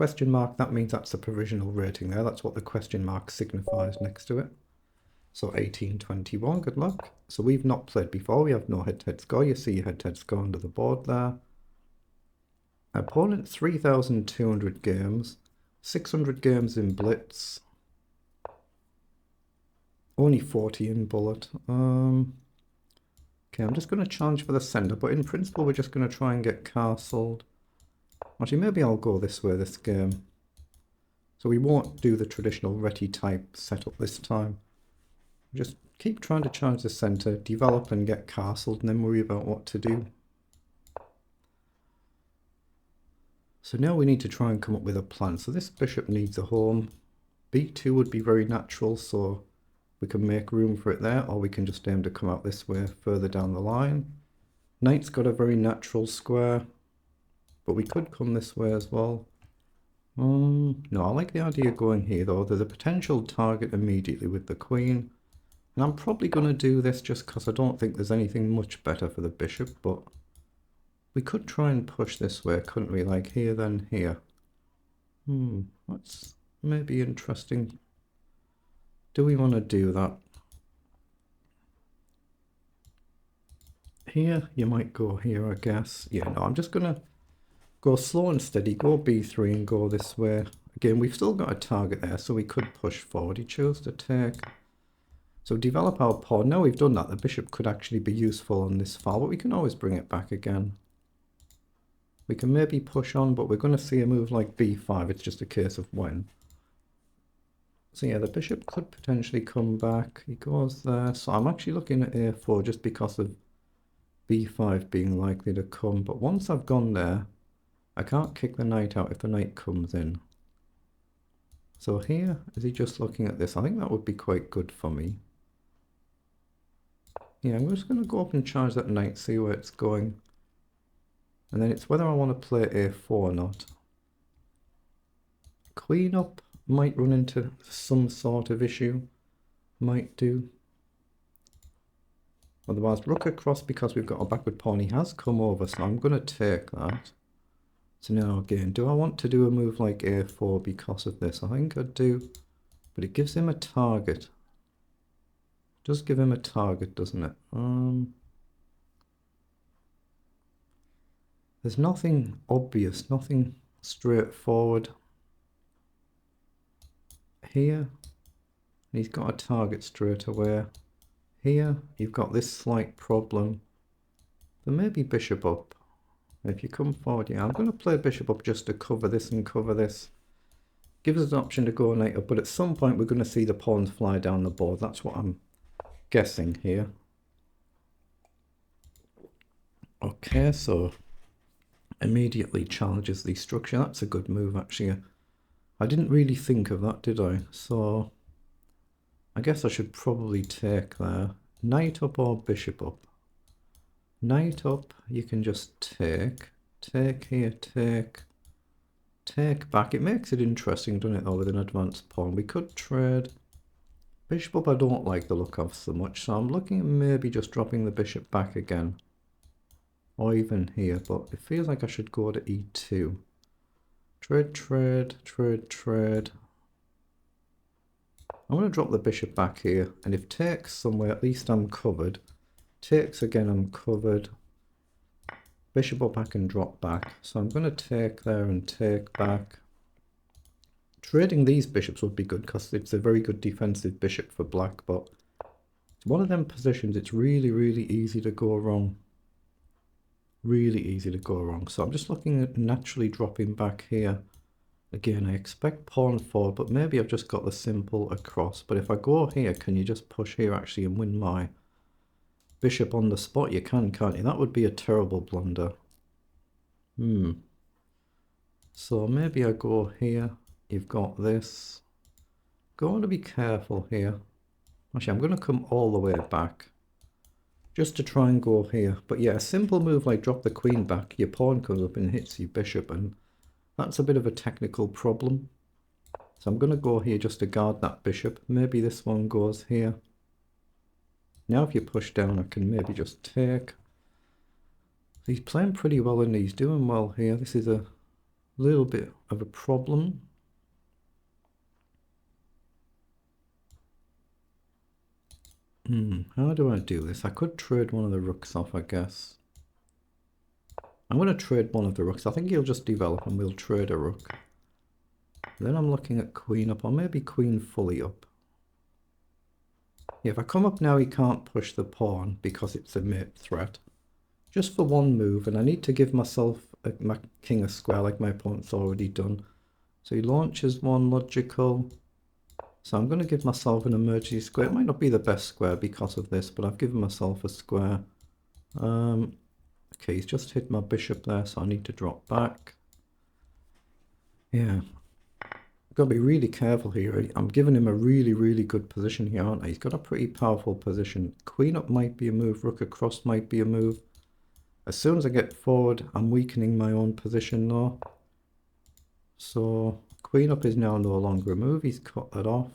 question mark, that means that's the provisional rating there. That's what the question mark signifies next to it. So 1821, good luck. So we've not played before, we have no head-to-head score. You see your head-to-head score under the board there. Opponent 3,200 games, 600 games in Blitz, only 40 in Bullet. Okay, I'm just going to challenge for the centre, but in principle we're just going to try and get castled. Actually, maybe I'll go this way this game. So we won't do the traditional Reti type setup this time. Just keep trying to challenge the centre, develop and get castled, and then worry about what to do. So now we need to try and come up with a plan. So this bishop needs a home. B2 would be very natural, so we can make room for it there, or we can just aim to come out this way further down the line. Knight's got a very natural square, but we could come this way as well. No, I like the idea of going here though. There's a potential target immediately with the queen. And I'm probably going to do this just because I don't think there's anything much better for the bishop, but we could try and push this way, couldn't we? Like here, then here. That's maybe interesting. Do we want to do that? Here, you might go here, I guess. Yeah, no, I'm just going to go slow and steady, go B3 and go this way. Again, we've still got a target there, so we could push forward. He chose to take. So develop our pawn. Now we've done that, the bishop could actually be useful on this file, but we can always bring it back again. We can maybe push on, but we're going to see a move like B5. It's just a case of when. So yeah, the bishop could potentially come back. He goes there. So I'm actually looking at A4 just because of B5 being likely to come. But once I've gone there, I can't kick the knight out if the knight comes in. So here, is he just looking at this? I think that would be quite good for me. Yeah, I'm just going to go up and charge that knight, see where it's going. And then it's whether I want to play A4 or not. Queen up might run into some sort of issue. Might do. Otherwise, rook across because we've got a backward pawn. He has come over, so I'm going to take that. So now again, do I want to do a move like A4 because of this? I think I do. But it gives him a target. It does give him a target, doesn't it? There's nothing obvious, nothing straightforward. Here, he's got a target straight away. Here, you've got this slight problem. There may be bishop up. If you come forward, yeah, I'm going to play bishop up just to cover this and cover this. Gives us an option to go knight up, but at some point we're going to see the pawns fly down the board. That's what I'm guessing here. Okay, so immediately challenges the structure. That's a good move, actually. I didn't really think of that, did I? So I guess I should probably take there. Knight up or bishop up? Knight up, you can just take here, take back. It makes it interesting, doesn't it, though, with an advanced pawn. We could trade. Bishop up I don't like the look of so much, so I'm looking at maybe just dropping the bishop back again. Or even here, but it feels like I should go to E2. Trade, trade, trade, trade. I'm going to drop the bishop back here, and if takes somewhere, at least I'm covered. Takes again, I'm covered. Bishop up, I can drop back. So I'm going to take there and take back. Trading these bishops would be good because it's a very good defensive bishop for black, but it's one of them positions it's really, really easy to go wrong. Really easy to go wrong. So I'm just looking at naturally dropping back here. Again, I expect pawn forward, but maybe I've just got the simple across. But if I go here, can you just push here actually and win my bishop on the spot? You can, can't you? That would be a terrible blunder. So maybe I go here. You've got this. Got to be careful here. Actually, I'm going to come all the way back just to try and go here. But yeah, a simple move like drop the queen back, your pawn comes up and hits your bishop, and that's a bit of a technical problem. So I'm going to go here just to guard that bishop. Maybe this one goes here. Now if you push down, I can maybe just take. He's playing pretty well and he's doing well here. This is a little bit of a problem. How do I do this? I could trade one of the rooks off, I guess. I'm going to trade one of the rooks. I think he'll just develop and we'll trade a rook. Then I'm looking at queen up, or maybe queen fully up. Yeah, if I come up now, he can't push the pawn because it's a mate threat. Just for one move, and I need to give myself my king a square like my opponent's already done. So he launches one logical. So I'm going to give myself an emergency square. It might not be the best square because of this, but I've given myself a square. Okay, he's just hit my bishop there, so I need to drop back. Yeah. I've got to be really careful here. I'm giving him a really, really good position here, aren't I? He's got a pretty powerful position. Queen up might be a move. Rook across might be a move. As soon as I get forward, I'm weakening my own position now. So queen up is now no longer a move. He's cut that off.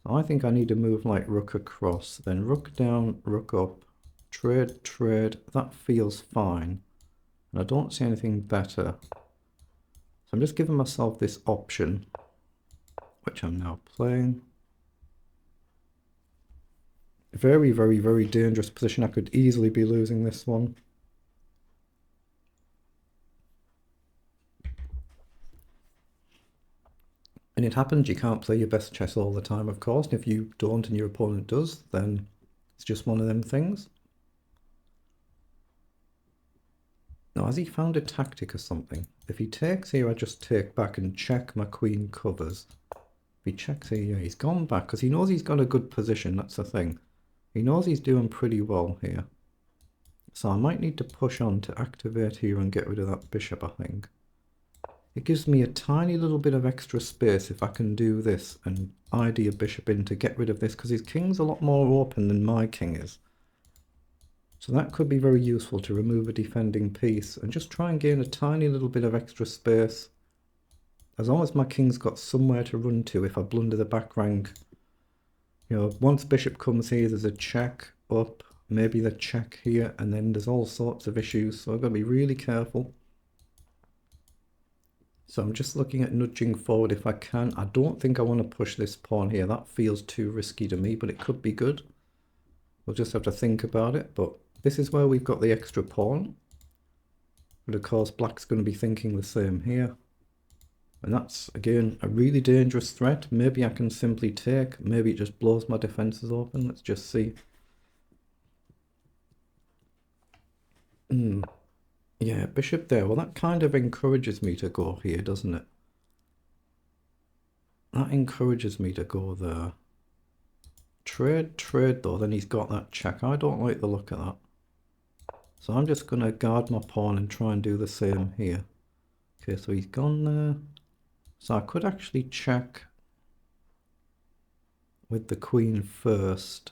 So I think I need to move like rook across. Then rook down, rook up. Trade, trade. That feels fine. And I don't see anything better. I'm just giving myself this option, which I'm now playing. Very, very, very dangerous position. I could easily be losing this one. And it happens, you can't play your best chess all the time, of course. And if you don't and your opponent does, then it's just one of them things. Now, has he found a tactic or something? If he takes here, I just take back and check my queen covers. If he checks here, yeah, he's gone back because he knows he's got a good position. That's the thing. He knows he's doing pretty well here. So I might need to push on to activate here and get rid of that bishop, I think. It gives me a tiny little bit of extra space if I can do this and ID a bishop in to get rid of this, because his king's a lot more open than my king is. So that could be very useful to remove a defending piece and just try and gain a tiny little bit of extra space. As long as my king's got somewhere to run to if I blunder the back rank. You know, once bishop comes here, there's a check up, maybe the check here, and then there's all sorts of issues. So I've got to be really careful. So I'm just looking at nudging forward if I can. I don't think I want to push this pawn here. That feels too risky to me, but it could be good. We'll just have to think about it, but this is where we've got the extra pawn. But of course, black's going to be thinking the same here. And that's, again, a really dangerous threat. Maybe I can simply take. Maybe it just blows my defenses open. Let's just see. Yeah, bishop there. Well, that kind of encourages me to go here, doesn't it? That encourages me to go there. Trade, trade though, then he's got that check. I don't like the look of that. So I'm just going to guard my pawn and try and do the same here. Okay, so he's gone there. So I could actually check with the queen first.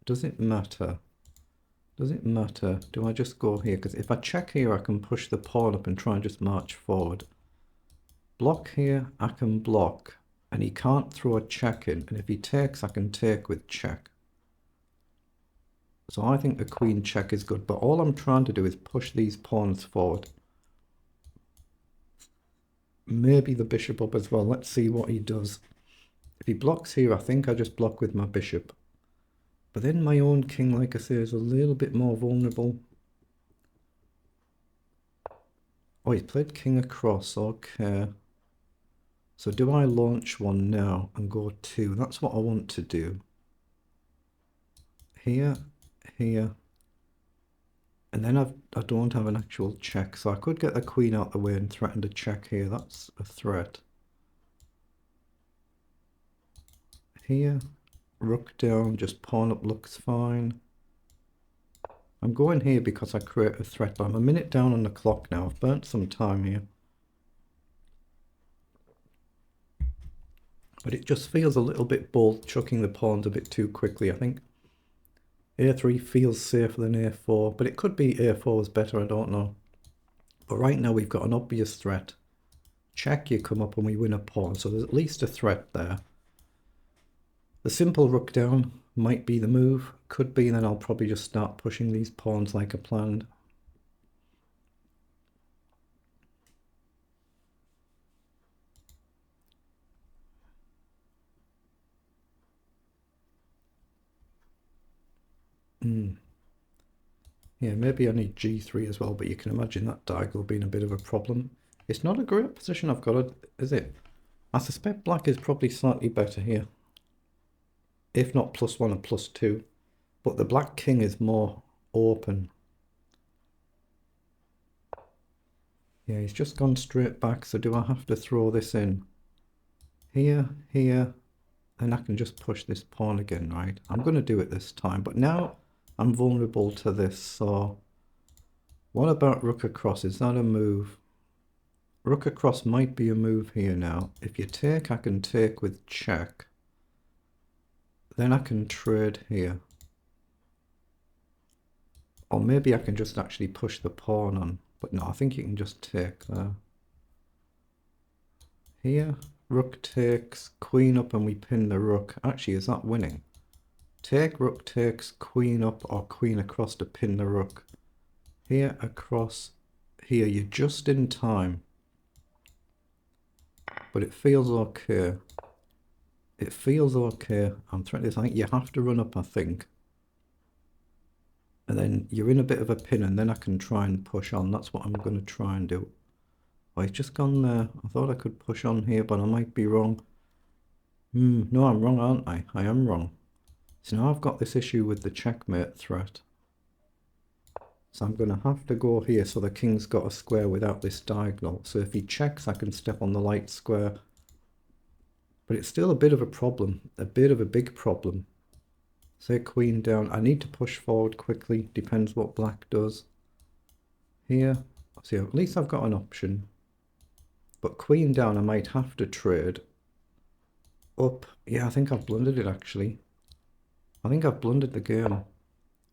Does it matter? Does it matter? Do I just go here? Because if I check here, I can push the pawn up and try and just march forward. Block here, I can block. And he can't throw a check in. And if he takes, I can take with check. So I think the queen check is good. But all I'm trying to do is push these pawns forward. Maybe the bishop up as well. Let's see what he does. If he blocks here, I think I just block with my bishop. But then my own king, like I say, is a little bit more vulnerable. Oh, he's played king across. Okay. So do I launch one now and go two? That's what I want to do. Here, here. And then I don't have an actual check. So I could get the queen out the way and threaten to check here. That's a threat. Here. Rook down, just pawn up looks fine. I'm going here because I create a threat, but I'm a minute down on the clock now. I've burnt some time here. But it just feels a little bit bold, chucking the pawns a bit too quickly, I think. A3 feels safer than A4, but it could be A4 is better, I don't know. But right now we've got an obvious threat. Check, you come up and we win a pawn, so there's at least a threat there. The simple rook down might be the move, could be, and then I'll probably just start pushing these pawns like I planned. Yeah, maybe I need g3 as well, but you can imagine that diagonal being a bit of a problem. It's not a great position I've got, is it? I suspect black is probably slightly better here. If not +1 and +2. But the black king is more open. Yeah, he's just gone straight back, so do I have to throw this in? Here, here, then I can just push this pawn again, right? I'm going to do it this time, but now I'm vulnerable to this, so... What about rook across? Is that a move? Rook across might be a move here now. If you take, I can take with check. Then I can trade here. Or maybe I can just actually push the pawn on. But no, I think you can just take there. Here, rook takes, queen up, and we pin the rook. Actually, is that winning? Take, rook takes, queen up, or queen across to pin the rook. Here, across, here. You're just in time. But it feels okay. It feels okay. I'm trying to think. You have to run up, I think. And then you're in a bit of a pin, and then I can try and push on. That's what I'm going to try and do. Oh, he's just gone there. I thought I could push on here, but I might be wrong. No, I'm wrong, aren't I? I am wrong. So now I've got this issue with the checkmate threat. So I'm going to have to go here so the king's got a square without this diagonal. So if he checks, I can step on the light square. But it's still a bit of a problem, a bit of a big problem. Say queen down. I need to push forward quickly. Depends what black does. Here. See, at least I've got an option. But queen down, I might have to trade. Up. Yeah, I think I've blundered it, actually. I think I've blundered the game.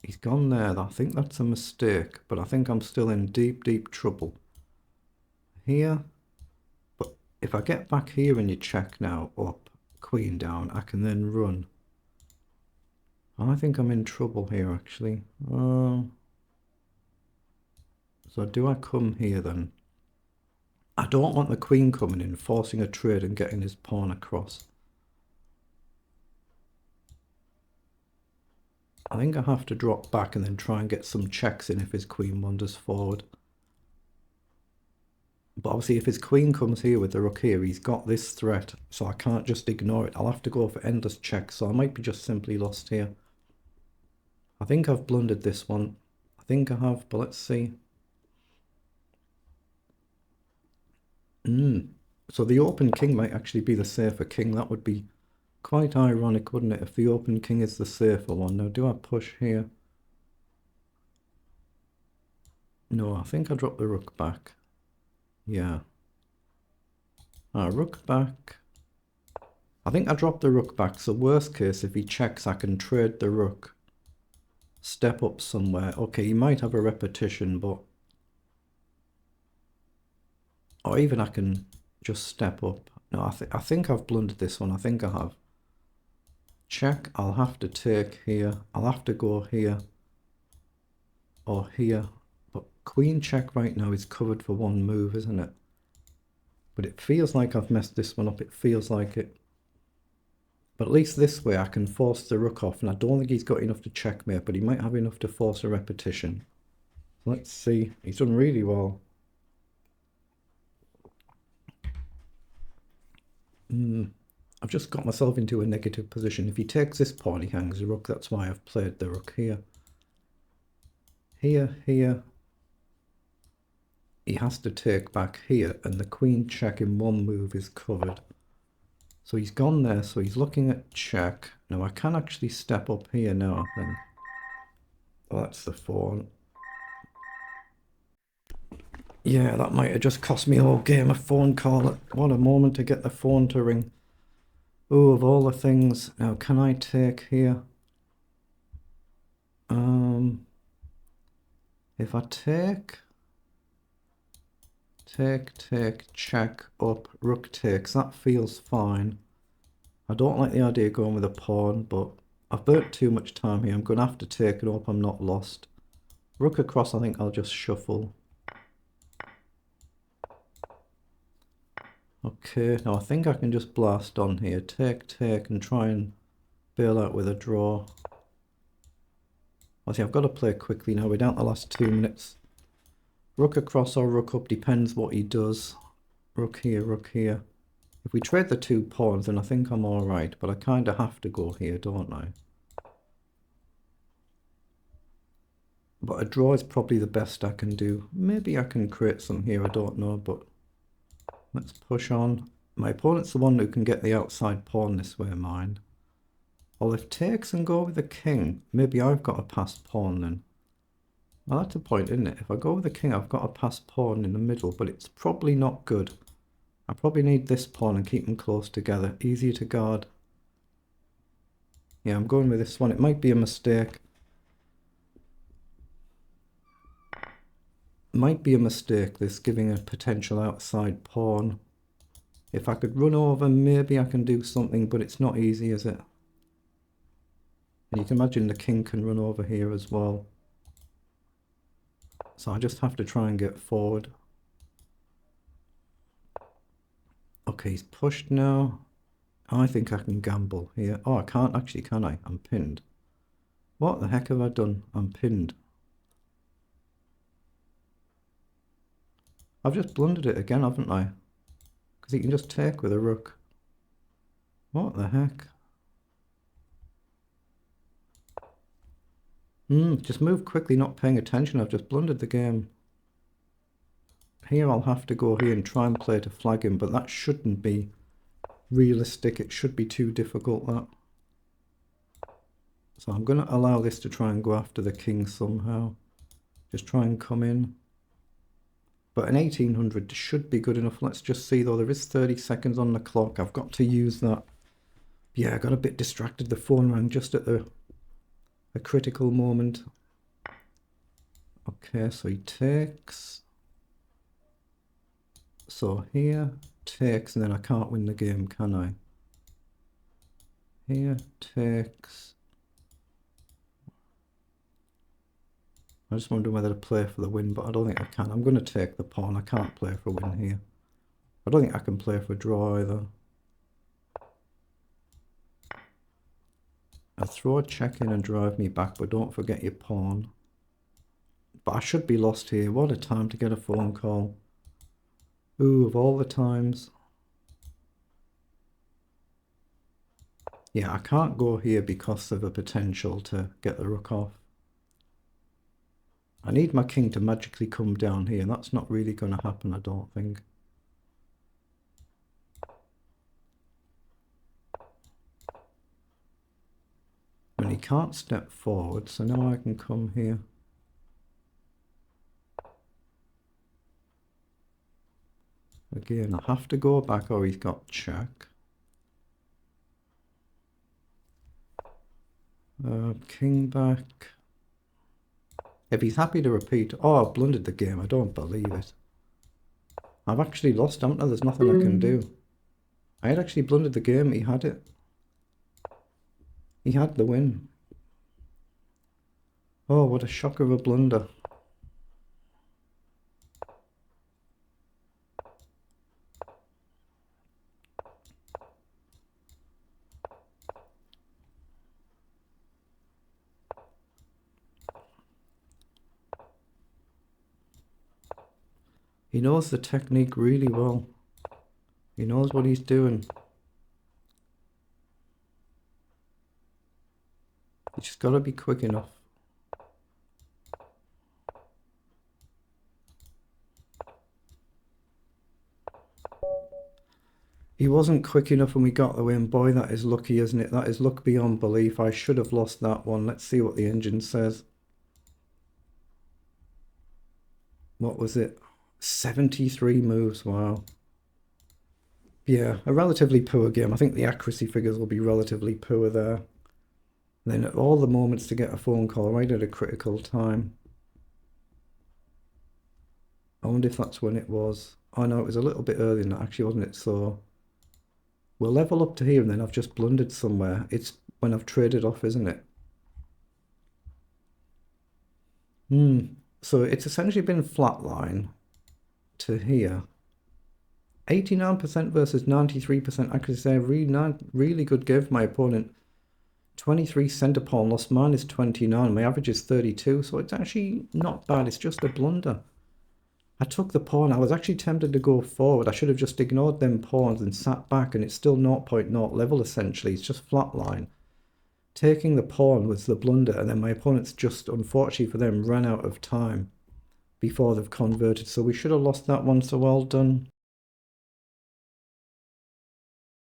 He's gone there. I think that's a mistake. But I think I'm still in deep, deep trouble. Here. But if I get back here and you check now, up, queen down, I can then run. I think I'm in trouble here, actually. So do I come here then? I don't want the queen coming in, forcing a trade and getting his pawn across. I think I have to drop back and then try and get some checks in if his queen wanders forward. But obviously if his queen comes here with the rook here, he's got this threat, so I can't just ignore it. I'll have to go for endless checks, so I might be just simply lost here. I think I've blundered this one. I think I have, but let's see. So the open king might actually be the safer king. That would be quite ironic, wouldn't it, if the open king is the safer one. Now, do I push here? No, I think I dropped the rook back. Yeah. Rook back. I think I dropped the rook back, so worst case, if he checks, I can trade the rook. Step up somewhere. Okay, he might have a repetition, but... Or even I can just step up. No, I think I've blundered this one. I think I have. Check. I'll have to take here. I'll have to go here. Or here. But queen check right now is covered for one move, isn't it? But it feels like I've messed this one up. It feels like it. But at least this way I can force the rook off. And I don't think he's got enough to checkmate, but he might have enough to force a repetition. Let's see. He's done really well. I've just got myself into a negative position. If he takes this pawn, he hangs the rook. That's why I've played the rook here. Here, here. He has to take back here, and the queen check in one move is covered. So he's gone there, so he's looking at check. Now I can actually step up here now, I think. Oh, that's the pawn. Yeah, that might have just cost me a whole game of phone call. What a moment to get the phone to ring. Oh, of all the things. Now, can I take here? If I take, check, up, rook takes, that feels fine. I don't like the idea of going with a pawn, but I've burnt too much time here. I'm going to have to take it up. I'm not lost. Rook across, I think I'll just shuffle. Okay, now I think I can just blast on here. Take, and try and bail out with a draw. Obviously, I've got to play quickly now. We're down to the last 2 minutes. Rook across or rook up, depends what he does. Rook here, rook here. If we trade the 2 pawns, then I think I'm alright, but I kind of have to go here, don't I? But a draw is probably the best I can do. Maybe I can create some here, I don't know, but let's push on. My opponent's the one who can get the outside pawn this way, mine. Well, if takes and go with the king, maybe I've got a passed pawn then. Well, that's a point, isn't it? If I go with the king, I've got a passed pawn in the middle, but it's probably not good. I probably need this pawn and keep them close together. Easier to guard. Yeah, I'm going with this one. It might be a mistake. Might be a mistake, this giving a potential outside pawn. If I could run over, maybe I can do something, but it's not easy, is it? And you can imagine the king can run over here as well. So I just have to try and get forward. Okay, he's pushed now. I think I can gamble here. Oh, I can't actually, can I? I'm pinned. What the heck have I done? I'm pinned. I've just blundered it again, haven't I? Because he can just take with a rook. What the heck? Just move quickly, not paying attention. I've just blundered the game. Here I'll have to go here and try and play to flag him, but that shouldn't be realistic. It should be too difficult, that. So I'm going to allow this to try and go after the king somehow. Just try and come in. But an 1800 should be good enough. Let's just see, though. There is 30 seconds on the clock. I've got to use that. Yeah, I got a bit distracted. The phone rang just at a critical moment. Okay, so he takes. So here, takes, and then I can't win the game, can I? Here, takes. I just wonder whether to play for the win, but I don't think I can. I'm going to take the pawn. I can't play for a win here. I don't think I can play for a draw either. I throw a check in and drive me back, but don't forget your pawn. But I should be lost here. What a time to get a phone call. Ooh, of all the times. Yeah, I can't go here because of a potential to get the rook off. I need my king to magically come down here, and that's not really going to happen, I don't think. And he can't step forward, so now I can come here. Again, I have to go back or he's got check. King back. If he's happy to repeat... Oh, I've blundered the game. I don't believe it. I've actually lost, haven't I? There's nothing I can do. I had actually blundered the game. He had it. He had the win. Oh, what a shock of a blunder. He knows the technique really well. He knows what he's doing. He's just got to be quick enough. He wasn't quick enough and we got the win. Boy, that is lucky, isn't it? That is luck beyond belief. I should have lost that one. Let's see what the engine says. What was it? 73 moves. Wow. Yeah, a relatively poor game. I think the accuracy figures will be relatively poor there. And then at all the moments to get a phone call right at a critical time. I wonder if that's when it was. Oh no, it was a little bit earlier than that actually, wasn't it? So we'll level up to here and then I've just blundered somewhere. It's when I've traded off, isn't it? So it's essentially been flatline to here. 89% versus 93% accuracy there. Really good game for my opponent. 23 centre pawn lost, mine is 29, my average is 32, so it's actually not bad, it's just a blunder. I took the pawn, I was actually tempted to go forward, I should have just ignored them pawns and sat back, and it's still 0.0 level essentially, it's just flatline. Taking the pawn was the blunder, and then my opponents just, unfortunately for them, ran out of time before they've converted, so we should have lost that one, so well done.